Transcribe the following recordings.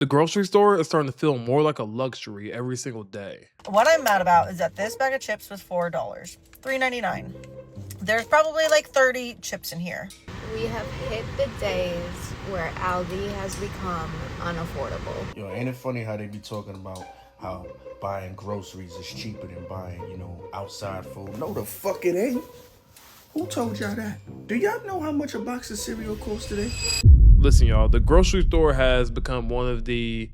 The grocery store is starting to feel more like a luxury every single day. What I'm mad about is that this bag of chips was $4, $3.99. There's probably like 30 chips in here. We have hit the days where Aldi has become unaffordable. Yo, ain't it funny how they be talking about how buying groceries is cheaper than buying, outside food? No, the fuck it ain't. Who told y'all that? Do y'all know how much a box of cereal costs today? Listen, y'all, the grocery store has become one of the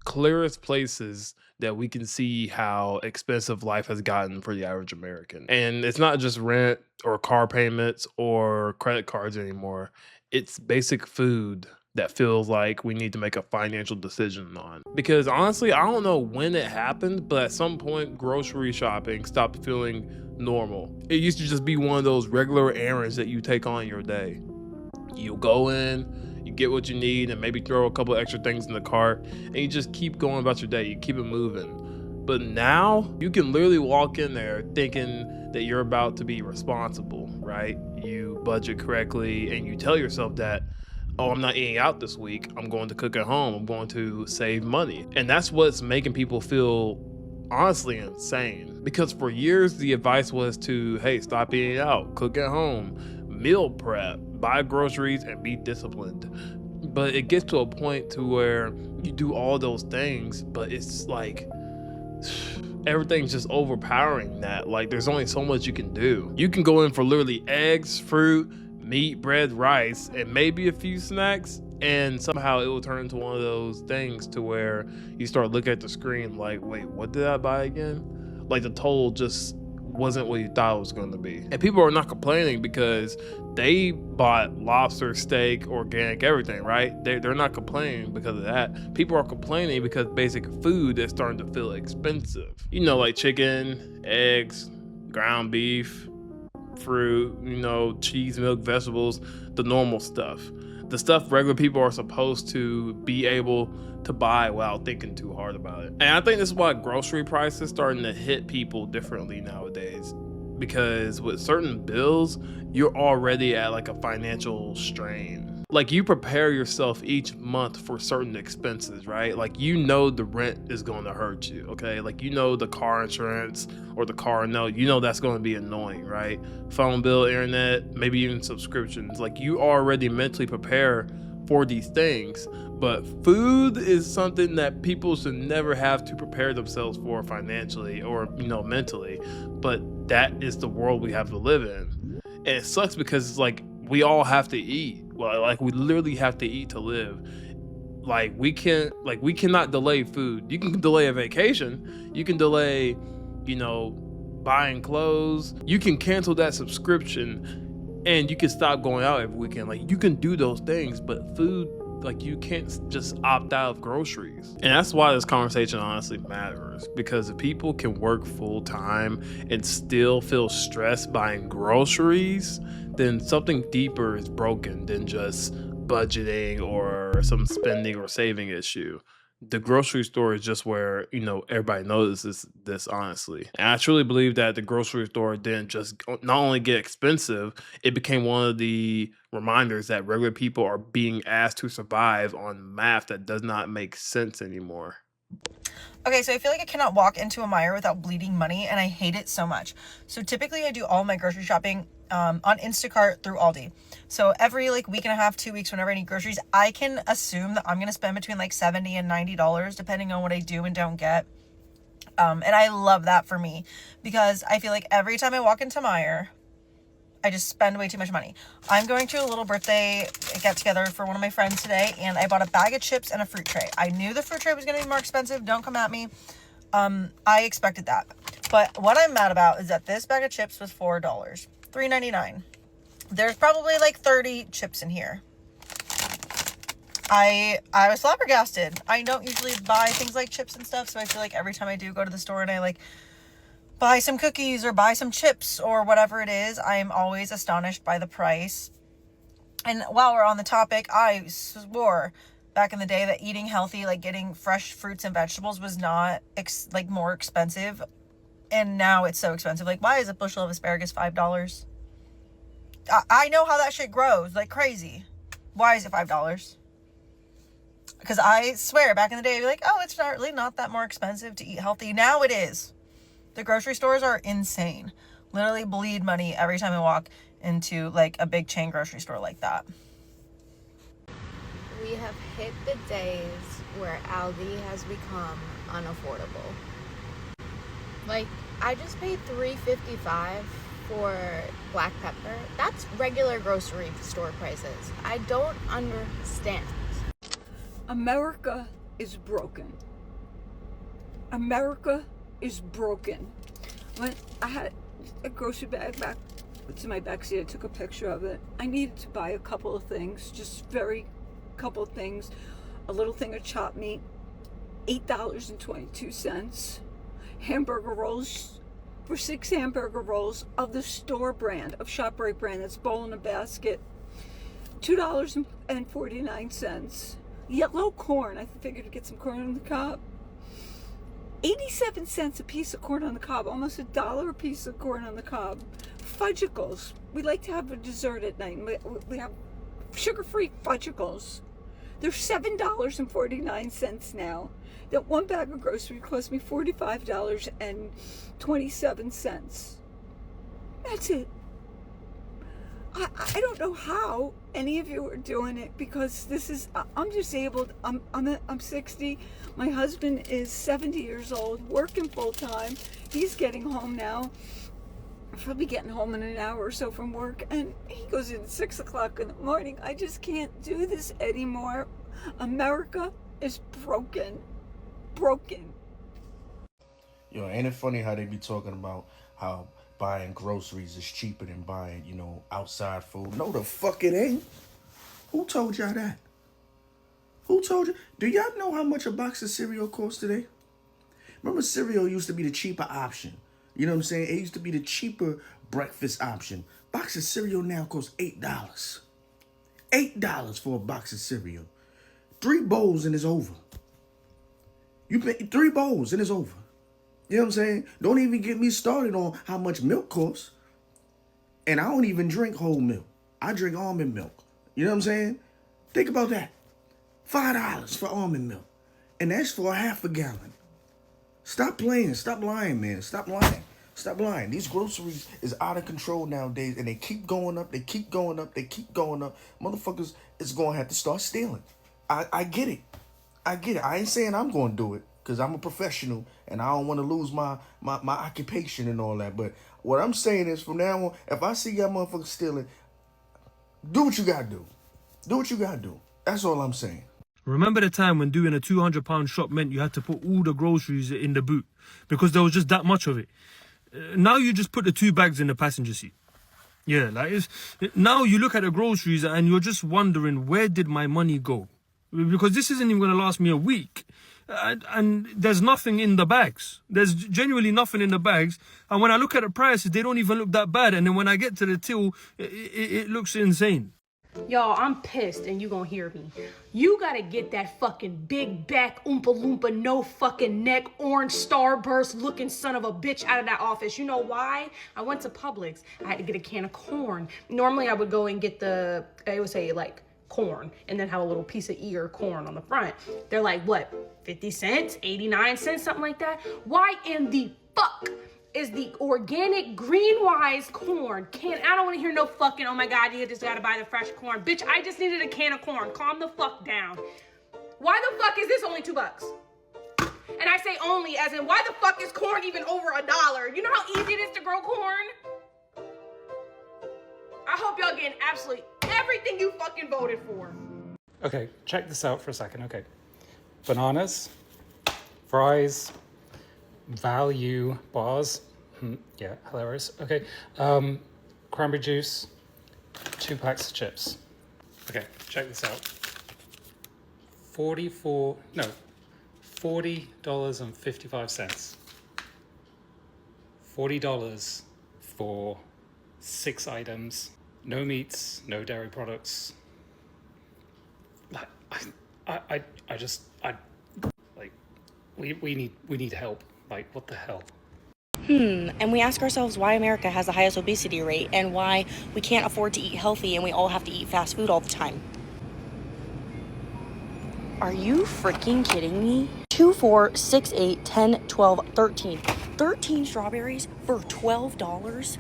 clearest places that we can see how expensive life has gotten for the average American. And it's not just rent or car payments or credit cards anymore. It's basic food that feels like we need to make a financial decision on. Because honestly, I don't know when it happened, but at some point, grocery shopping stopped feeling normal. It used to just be one of those regular errands that you take on your day. You go in, you get what you need, and maybe throw a couple extra things in the cart, and you just keep going about your day. You keep it moving. But now you can literally walk in there thinking that you're about to be responsible, right? You budget correctly, and you tell yourself that, oh, I'm not eating out this week. I'm going to cook at home. I'm going to save money. And that's what's making people feel honestly insane. Because for years, the advice was to, hey, stop eating out, cook at home, meal prep, buy groceries, and be disciplined. But it gets to a point to where you do all those things, but it's like everything's just overpowering that. Like, there's only so much you can do. You can go in for literally eggs, fruit, meat, bread, rice, and maybe a few snacks, and somehow it will turn into one of those things to where you start looking at the screen like, wait, what did I buy again? Like, the total just wasn't what you thought it was going to be. And people are not complaining because they bought lobster, steak, organic, everything, right? They're not complaining because of that. People are complaining because basic food is starting to feel expensive. Like chicken, eggs, ground beef, fruit, cheese, milk, vegetables, the normal stuff. The stuff regular people are supposed to be able to buy without thinking too hard about it. And I think this is why grocery prices starting to hit people differently nowadays. Because with certain bills, you're already at like a financial strain. Like, you prepare yourself each month for certain expenses, right? Like, the rent is going to hurt you, okay? Like, the car insurance or the car note, that's going to be annoying, right? Phone bill, internet, maybe even subscriptions. Like, you already mentally prepare for these things, but food is something that people should never have to prepare themselves for financially or, mentally. But that is the world we have to live in. And it sucks because it's like, we all have to eat. Well, like, we literally have to eat to live. We cannot delay food. You can delay a vacation. You can delay, buying clothes. You can cancel that subscription and you can stop going out every weekend. Like, you can do those things, but food, like, you can't just opt out of groceries. And that's why this conversation honestly matters, because if people can work full time and still feel stressed buying groceries, then something deeper is broken than just budgeting or some spending or saving issue. The grocery store is just where, everybody notices this, honestly. And I truly believe that the grocery store didn't just not only get expensive, it became one of the reminders that regular people are being asked to survive on math that does not make sense anymore. Okay, so I feel like I cannot walk into a Meijer without bleeding money, and I hate it so much. So typically I do all my grocery shopping on Instacart through Aldi. So every week and a half, 2 weeks, whenever I need groceries, I can assume that I'm going to spend between $70 and $90 depending on what I do and don't get. And I love that for me because I feel like every time I walk into Meijer, I just spend way too much money. I'm going to a little birthday get together for one of my friends today, and I bought a bag of chips and a fruit tray. I knew the fruit tray was going to be more expensive. Don't come at me. I expected that. But what I'm mad about is that this bag of chips was $4, $3.99. There's probably like 30 chips in here. I was flabbergasted. I don't usually buy things like chips and stuff, so I feel like every time I do go to the store and I buy some cookies or buy some chips or whatever it is, I am always astonished by the price. And while we're on the topic, I swore back in the day that eating healthy, like getting fresh fruits and vegetables, was not more expensive. And now it's so expensive. Like, why is a bushel of asparagus $5? I know how that shit grows like crazy. Why is it $5? Because I swear, back in the day, I'd be like, oh, it's not really not that more expensive to eat healthy. Now it is. The grocery stores are insane. Literally bleed money every time I walk into like a big chain grocery store like that. We have hit the days where Aldi has become unaffordable. Like, I just paid $3.55 for black pepper. That's regular grocery store prices. I don't understand. America is broken. America is broken. When I had a grocery bag back to my backseat, I took a picture of it. I needed to buy a couple of things, just very couple of things. A little thing of chopped meat, $8.22. Hamburger rolls for 6 hamburger rolls of the store brand, of ShopRite brand, that's bowl in a basket, $2.49. Yellow corn, I figured to get some corn on the cob. 87 cents a piece of corn on the cob, almost $1 a piece of corn on the cob. Fudgicles. We like to have a dessert at night. We have sugar-free fudgicles. They're $7.49 now. That one bag of grocery cost me $45.27. That's it. I don't know how any of you are doing it, because this is, I'm disabled. I'm 60. My husband is 70 years old, working full time. He's getting home now. He'll be getting home in an hour or so from work, and he goes in at 6 o'clock in the morning. I just can't do this anymore. America is broken. Broken. Yo, ain't it funny how they be talking about how buying groceries is cheaper than buying, outside food? No, the fuck it ain't. Who told y'all that? Who told you? Do y'all know how much a box of cereal costs today? Remember, cereal used to be the cheaper option. You know what I'm saying? It used to be the cheaper breakfast option. Box of cereal now costs $8. $8 for a box of cereal. 3 bowls and it's over. You pay 3 bowls and it's over. You know what I'm saying? Don't even get me started on how much milk costs. And I don't even drink whole milk. I drink almond milk. You know what I'm saying? Think about that. $5 for almond milk. And that's for a half a gallon. Stop playing. Stop lying, man. Stop lying. Stop lying. These groceries is out of control nowadays, and they keep going up. They keep going up. They keep going up. Motherfuckers is going to have to start stealing. I get it. I get it. I ain't saying I'm going to do it, because I'm a professional, and I don't want to lose my occupation and all that. But what I'm saying is, from now on, if I see y'all motherfuckers stealing, do what you got to do. Do what you got to do. That's all I'm saying. Remember the time when doing a £200 shop meant you had to put all the groceries in the boot because there was just that much of it? Now you just put the 2 bags in the passenger seat. Yeah, now you look at the groceries and you're just wondering, where did my money go? Because this isn't even going to last me a week. And there's nothing in the bags. There's genuinely nothing in the bags. And when I look at the prices, they don't even look that bad. And then when I get to the till, it looks insane. Y'all, I'm pissed and you gonna hear me. You gotta get that fucking big back, oompa loompa, no fucking neck, orange starburst looking son of a bitch out of that office. You know why? I went to Publix. I had to get a can of corn. Normally I would go and get I would say like corn and then have a little piece of ear corn on the front. They're like, what, 50 cents, 89 cents, something like that? Why in the fuck is the organic green-wise corn I don't want to hear no fucking, oh my god, you just gotta buy the fresh corn. Bitch, I just needed a can of corn. Calm the fuck down. Why the fuck is this only $2? And I say only as in, why the fuck is corn even over $1? You know how easy it is to grow corn? I hope y'all getting absolutely everything you fucking voted for. Okay, check this out for a second. Okay. Bananas, fries, value bars. Yeah, hilarious. Okay. Cranberry juice, 2 packs of chips. Okay, check this out. $40.55. $40 for 6 items. No meats, no dairy products. We need help. Like, what the hell? And we ask ourselves why America has the highest obesity rate and why we can't afford to eat healthy and we all have to eat fast food all the time. Are you freaking kidding me? 2, 4, 6, 8, 10, 12, 13. 13 strawberries for $12?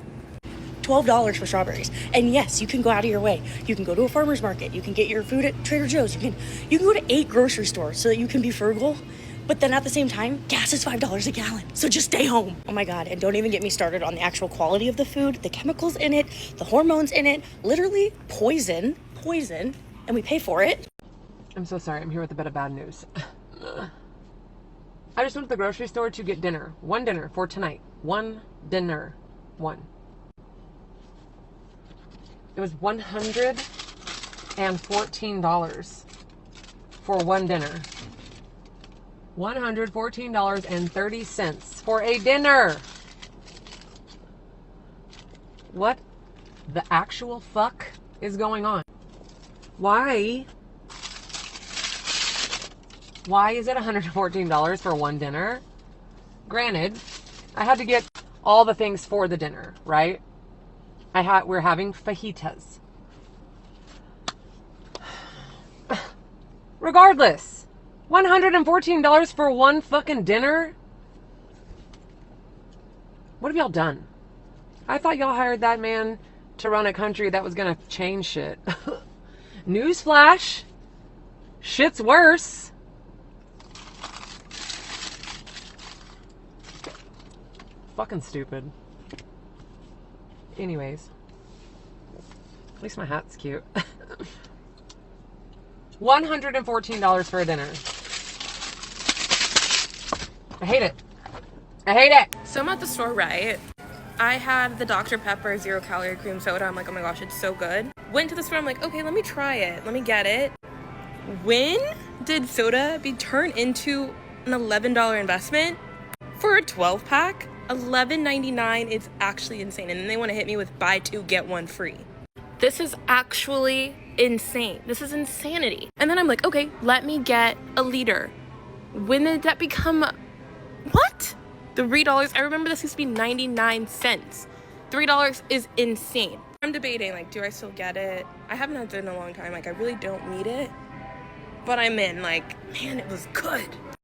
$12 for strawberries. And yes, you can go out of your way. You can go to a farmer's market. You can get your food at Trader Joe's. You can go to 8 grocery stores so that you can be frugal. But then at the same time, gas is $5 a gallon. So just stay home. Oh my God. And don't even get me started on the actual quality of the food, the chemicals in it, the hormones in it, literally poison, and we pay for it. I'm so sorry. I'm here with a bit of bad news. I just went to the grocery store to get dinner. One dinner for tonight. One dinner. One. It was $114 for one dinner. $114.30 for a dinner. What the actual fuck is going on? Why is it $114 for one dinner? Granted, I had to get all the things for the dinner, right? We're having fajitas. Regardless, $114 for one fucking dinner? What have y'all done? I thought y'all hired that man to run a country that was gonna change shit. Newsflash, shit's worse. Fucking stupid. Anyways, at least my hat's cute. $114 for a dinner. I hate it. I hate it. So I'm at the store, right? I had the Dr. Pepper 0-calorie cream soda. I'm like, oh my gosh, it's so good. Went to the store, I'm like, okay, let me try it. Let me get it. When did soda be turned into an $11 investment? For a 12-pack? $11.99 is actually insane. And then they want to hit me with buy 2, get 1 free. This is actually insane. This is insanity. And then I'm like, okay, let me get a liter. When did that become... What? $3? I remember this used to be 99 cents. $3 is insane. I'm debating, like, do I still get it? I haven't had it in a long time. Like, I really don't need it. But I'm in, like, man, it was good.